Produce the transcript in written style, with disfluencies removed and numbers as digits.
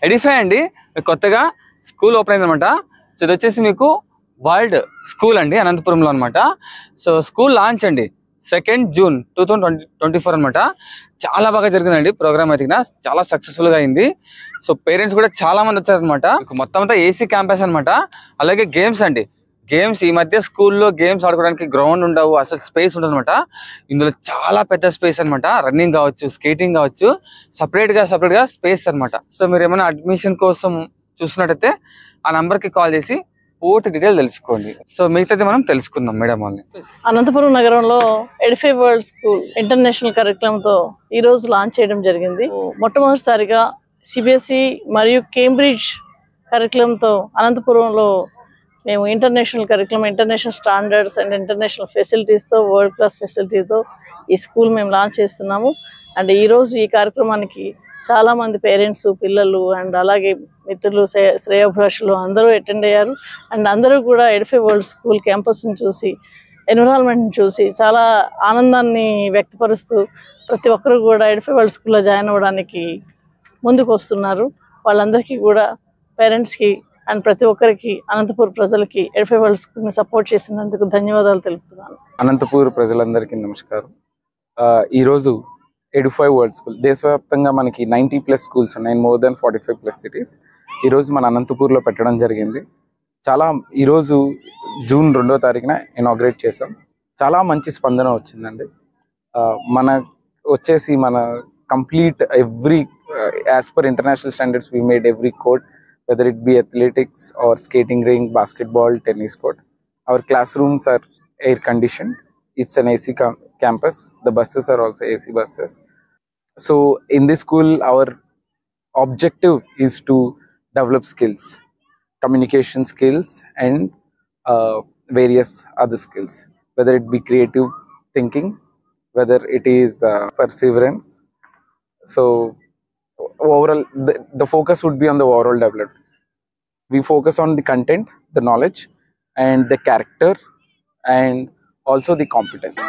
Edify అండి కొత్తగా school open అయిందనమాట. సో ఇది వచ్చేసి మీకు వరల్డ్ స్కూల్ అండి అనంతపురంలో అనమాట. సో స్కూల్ లాంచ్ అండి 2nd June 2024 అనమాట. చాలా బాగా జరిగిందండి ప్రోగ్రామ్ అయితే, చాలా సక్సెస్ఫుల్ గా అయింది. సో పేరెంట్స్ కూడా చాలా మంది వచ్చారనమాట. మొత్తం అంతా ఏసీ క్యాంపస్ అనమాట. అలాగే గేమ్స్ అండి, గేమ్స్ ఈ మధ్య స్కూల్లో గేమ్స్ ఆడుకోవడానికి గ్రౌండ్ ఉండవు, అసలు స్పేస్ ఉండదు అనమాట. ఇందులో చాలా పెద్ద స్పేస్ అనమాట. రన్నింగ్ కావచ్చు, స్కేటింగ్ కావచ్చు, సపరేట్ గా స్పేస్ అనమాట. సో మీరు ఏమైనా అడ్మిషన్ కోసం చూస్తున్నట్టయితే ఆ నంబర్ కి కాల్ చేసి పూర్తి డీటెయిల్ తెలుసుకోండి. సో మిగతాది మనం తెలుసుకుందాం మేడం వాళ్ళని. అనంతపురం నగరంలో Edify world school international curriculum తో ఈ రోజు లాంచ్ చేయడం జరిగింది. మొట్టమొదటిసారిగా సిబిఎస్ఈ మరియు కేంబ్రిడ్జ్ కరికులం తో అనంతపురంలో మేము international curriculum, international standards and international ఫెసిలిటీస్తో, వరల్డ్ క్లాస్ ఫెసిలిటీతో ఈ స్కూల్ మేము లాంచ్ చేస్తున్నాము. అండ్ ఈరోజు ఈ కార్యక్రమానికి చాలామంది పేరెంట్స్, పిల్లలు అండ్ అలాగే మిత్రులు, శ్రేయోభిలాషులు అందరూ అటెండ్ అయ్యారు. అండ్ అందరూ కూడా ఎడిఫై వరల్డ్ స్కూల్ క్యాంపస్ని చూసి, ఎన్విరాన్మెంట్ని చూసి చాలా ఆనందాన్ని వ్యక్తపరుస్తూ ప్రతి ఒక్కరు కూడా ఎడిఫై వరల్డ్ స్కూల్లో జాయిన్ అవ్వడానికి ముందుకు వస్తున్నారు. వాళ్ళందరికీ కూడా పేరెంట్స్కి అండ్ ప్రతి ఒక్కరికి, అనంతపూర్ ప్రజలకి ఎడిఫై వరల్డ్ స్కూల్ని సపోర్ట్ చేసినందుకు ధన్యవాదాలు తెలుపుతున్నాను. అనంతపూర్ ప్రజలందరికీ నమస్కారం. ఈరోజు ఎడిఫై వరల్డ్ స్కూల్ దేశవ్యాప్తంగా మనకి 90+ స్కూల్స్ ఉన్నాయి, మోర్ దెన్ 45+ సిటీస్. ఈరోజు మన అనంతపూర్లో పెట్టడం జరిగింది. ఈరోజు June 2వ తారీఖున ఇనాగ్రేట్ చేసాం. చాలా మంచి స్పందన వచ్చిందండి. మన complete every as per international standards we made every court, whether it be athletics or skating rink, basketball, tennis court. Our classrooms are air conditioned. It's an AC campus. The buses are also AC buses. So in this school our objective is to develop skills, communication skills and various other skills, whether it be creative thinking, whether it is perseverance. So overall the focus would be on the overall development. We focus on the content, the knowledge and the character and also the competence.